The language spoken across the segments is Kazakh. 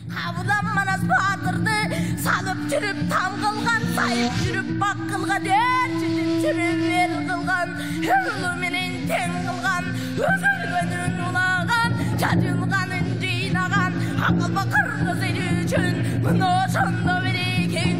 Абыдан манас батырды салып жүріп там қылған, сайып жүріп бақ қылған, әршіден жүріп ер қылған, үрлі менен тең қылған, өз өлгенін ұлаған, жадылғанын жинаған, ақылба қырғыз ел үшін мұны шынды берекен,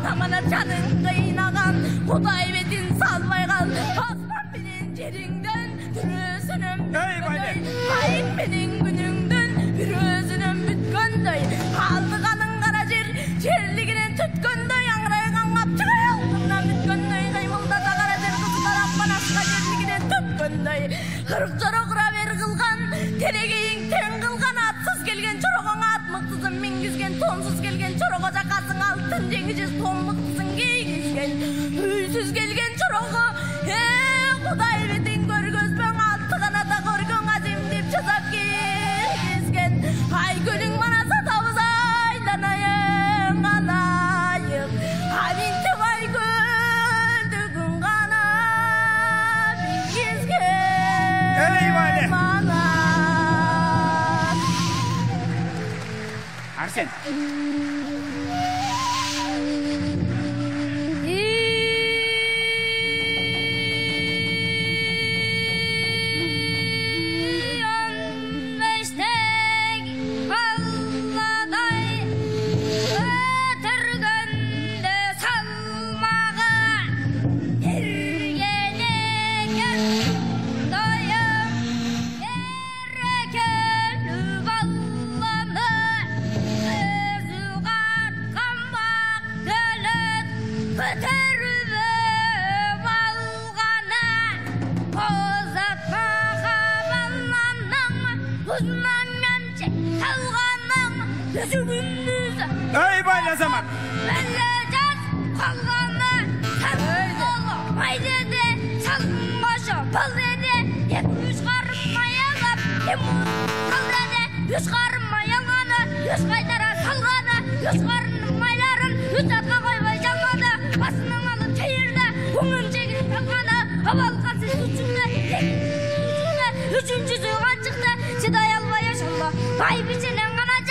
намана жанын қиынаған, Құдай бетін салмай қал, аспан менен жеріңден түресінім бүткендөй, айын менен күніңден бір өзінім бүткендөй, алдығаның қара жер, жерлігінен түткендөй, аңырайған қапчығай алдымнан бүткендөй, қаймылдата қара жер қызғарап манасқа жерлігінен түткендөй, қырық жорық рабер қылған, терегейін тең қылған, атсыз келген жорығың ат мықтызын менгізген, тонсыз келген жорығы жақасың алтын жеңішіз тон мықтызын кейгізген, үйсіз келген жорығы, Құдай бетін көргізбен алты қаната көрген азем деп жазап кезген, ай көлің манаса табыз айланайын қалайық, амин деп ай көлдігін ғана кезген мана. Арсен. Ey bayla zaman. Mellecaz kallanı sarılı aydede salınmaşa balede hep yüz karınmayalap hep kaldede yüz karınmayalanı yüz kaydara salgana yüz karınmayların yüz atla koybay canladı basının alıp çeyirde onun çekip kalgana havalkasız üçüncüsü kan çıktı siday alma yaşalla bay biçinen kana cancı.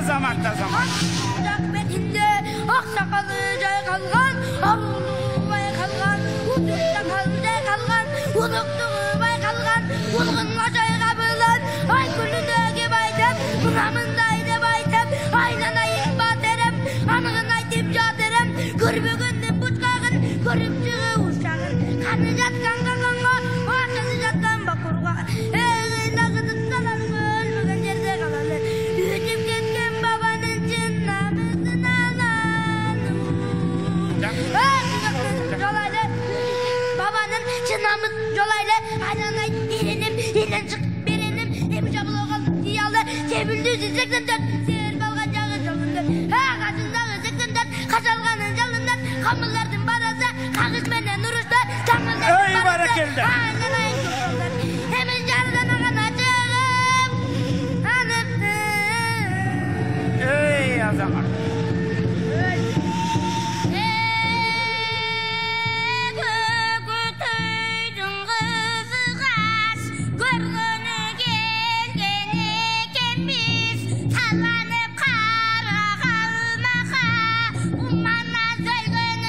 Zaman da zaman. Rahmetinde aksakalı cay kalgan, arulu bay kalgan, udukta kalcay kalgan, uduktuğu bay kalgan, udukun acay kabılan, ay kulüdöge baytem, bunamındaydı baytem, aynanayın baterem, anığın aytip jaterem, görmөгөндөн buçkağın, görüp çığı uşağın, kanı jatkan kakanga, akıllı jatkan bakurga, eğine gıdıktalar ölmögen jerde kalalar, ütüp ketken babanın cınnamızın alanı. Babanın cınnamız jolaylı, aynanay irenim, iren çık berenim, emi jabıl oğal diyalı, sebüldü zizekten dört, ser balgan jağı jolundan, kaçındağı zekten kaçalganın jalından, kamıllardın barası, kağız menden uruşta, tangıllardın barası, aynanay kukullar, hemen jardan ağan açığım, anıptı. Ey azamar. Sallanıp kara kalmağa, umana söylen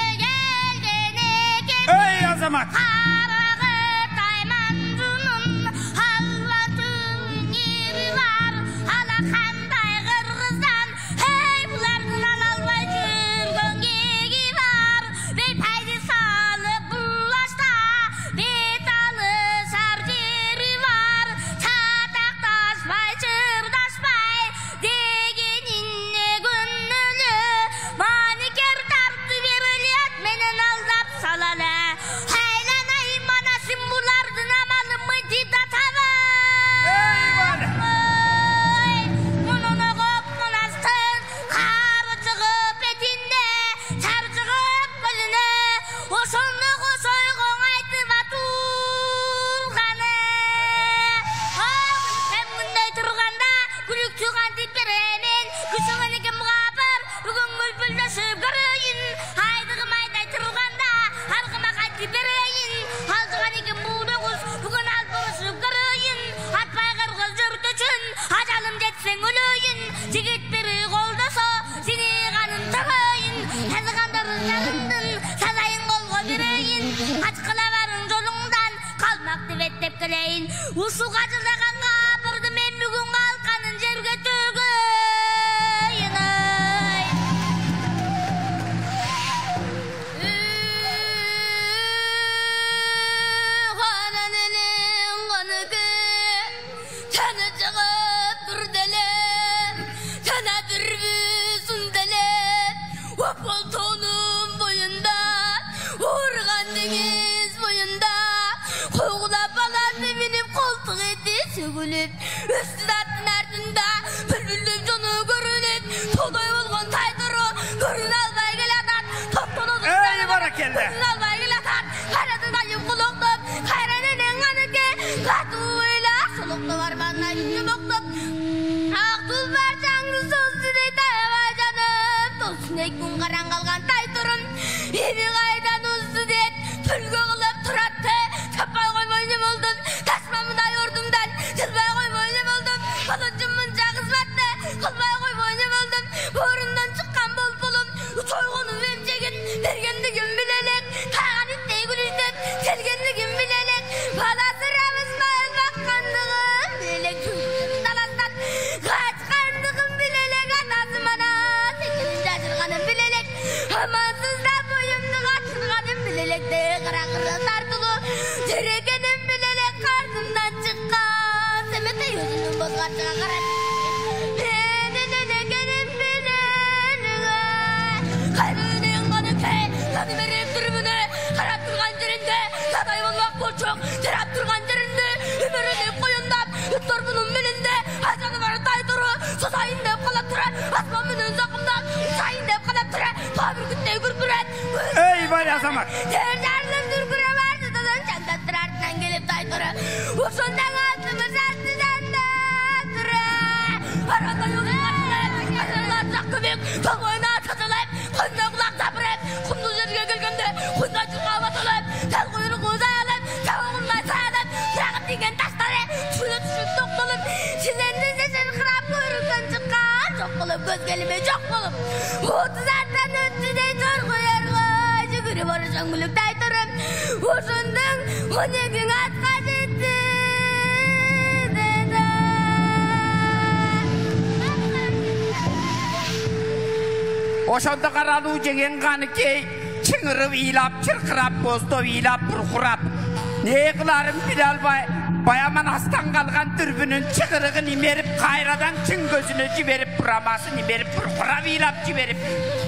дейін усуға жылдағанға бұрды мен бүгін қалқанын жерге төгейін қананының қаныкі тәні жығып тұрделеп тәна дүрбісін делеп опол тоным бойында орған деңіз бойында қоғылап алады меніп қолтық еті сөгіліп өсті аттың артында бүлбүлдеп жоны көрінет тодай болған тайдыры көрін албай келатат топталады көрін албай келатат қайратын айып құлықтып қайранының аныке қату ойла сұлықты барманына жүзі боқтып ақ тұлпар жаңды создыдай таябай жанып тосын екпін қаран қалған тайтырым еме қайдан ұзды дед түлгі қылып тұратты таппай қоймай не болдым тасмамыдай ұрдымдан жылбай қоймай не болдым қылычымын жағызбатты қылбай қоймай не болдым орыннан шыққан бол-болым сойғыным емчегін бергендігім білелек таған иттей күлістеп келгендігім білелек баласы рабызбай баққандығым білелек жүзім даластан қачқандығым білелек атасы мана секілін жашырғаным білелек амансызда бойымды қашырғаным білелекте қара-қыры тартылы жүрекенім білелек қарсымдан шыққан семетей өзінің бозғаршыға қарады менің өнекенім білелік қайрының қаныкей таны мерек дүрбіні қарап тұрған жерінде садай болмақ бол жоқ терап тұрған жерінде өмірінеп қойындап үттор бұның білінде ажаны бар тай тұры сосайын деп қалап тұрар аспан менен зақымдап ұшайын деп қалап тұрар табір күттей күркірет Ey var Азамат тер жарылып дүркіре барды содан жандаттыр артынан келіп тай тұры ұшындан атымыз артынан да тұры арада yoğun açılып ажарлар жақ көмек толғойына тасалап қойына құлақ запырып құмды жерге келгенде қойына жүрға батылып тәл құйрық ұзайлып жауығындай саялып сұрағып деген таштары түшіне түсіп тоқталып шіленді сешен қырап көріктен шыққан жоқ болып көз келіме жоқ болып 30 аттан өттідей зор қоярға жүгіріп орышаң мүліктай тұрып ұшындың 12 атқа жетті деді Ошонда каралуу жеген каныкей чыңырып ыйлап чыркырап боздоп ыйлап буркурап не кыларын биле албай баяман астан калган дүрбүнүн чыгырыгын имерип кайрадан чың көзүнө жиберип бурамасын имерип буркурап ыйлап жиберип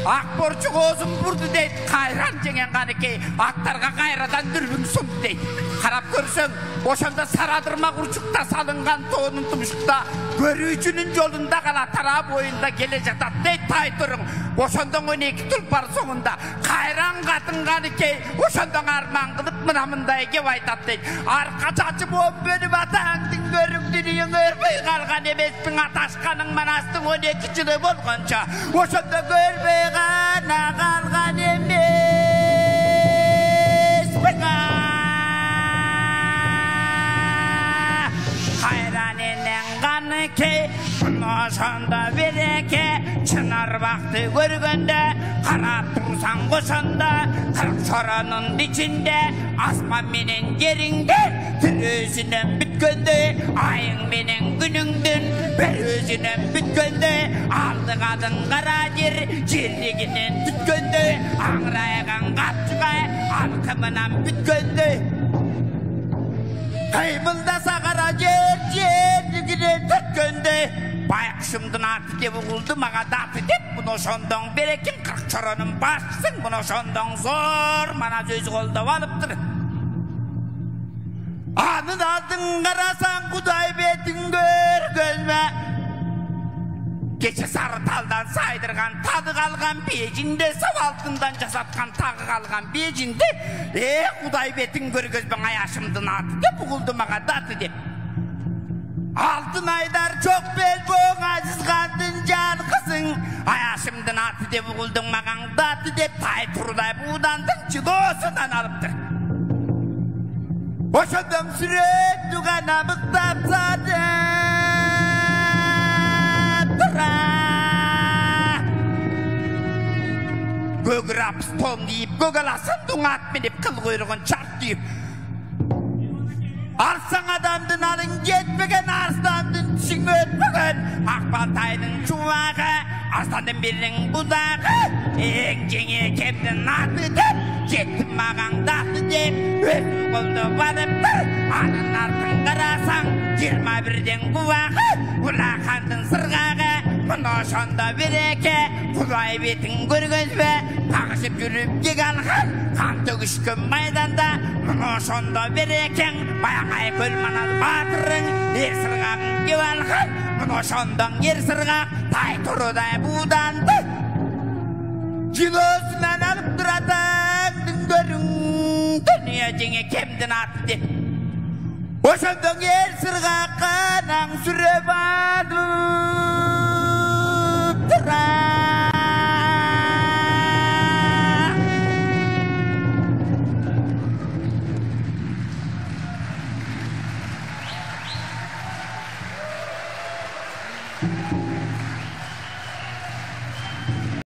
ак борчу коозун бурду дейт кайран жеген каныкей аттарга кайрадан дүрбүн сунду дейт карап көрсөң ошондо сарадырма курчукта салынган тоонун тумшукта көрүүчүнүн жолунда кала тараа боюнда келе жатат дейт тайтырың ошондон 12 тулпар соңунда кайран катын каныкей ошондон арман кылып мына мындай кеп айтат дейт арка чачы болуп бөлүп атаңдын көрүктүнүң көрбөй калган эмеспиң аташканың манастың 12 жылы болгончо ошондо көрбөй гана калган эмеспиң кайраненен каныкей ошондо береке чынарбакты көргөндө карап турсаң ошондо кырк соронун ичинде асман менен жериңде тирөөсүнөн бүткөндө айың менен күнүңдүн берөөсүнөн бүткөндө алдыгадың кара жер жерлигинен түткөндө аңырайган капчыга алкымынан бүткөндө кыймылдаса кара жер жерлигинен түткөндө байкушумдун аты деп угулду мага даты деп муну ошондон берекин 40 чоронун башчысың муну ошондон зор мана сөз колдоп алыптыр анын алдын карасаң кудай бетин көргөзмө кече сары талдан сайдырган тады калган бежиңде сабалтындан жасаткан тагы калган бежиңде кудай бетин көргөзбөң аяшымдын аты деп угулду мага даты деп алтын айдар çok bel boğ aziz kandın жалқысың аяшымдын аты деп угулдуң маган даты деп тай турдай буудандын чыдоосунан алыптыр ошондон сүрөттү гана мыктап тура көгүрап стол кийип көгаласын дуң ат минип кыл куйругун чарт түйүп алсаң адам Altınalın yetmegen arslandın çiğ ötmegen Akbaltay'ın çuvağı Arslandın birinin budağı En cengi kemdin atı der Jettim mağan datı der Özüm koldu varıptır Anın artın karasan 21'den kuvağı Kulakandın sırgağı Bunu şonda bir eke Kulay betin görgöz be Tağışıp yürüp yegan kan töküşkün maydanda Bunu şonda bir eken Bayağay kölmanaz batırın Yer sırgağın yevalğın Bunu şondan yer sırgağ Tay turuday budandı Jilosundan alıp duradın Düngörün Dünya jenge kemdin atı de Oşondan yer sırgağ Kanang sürebadı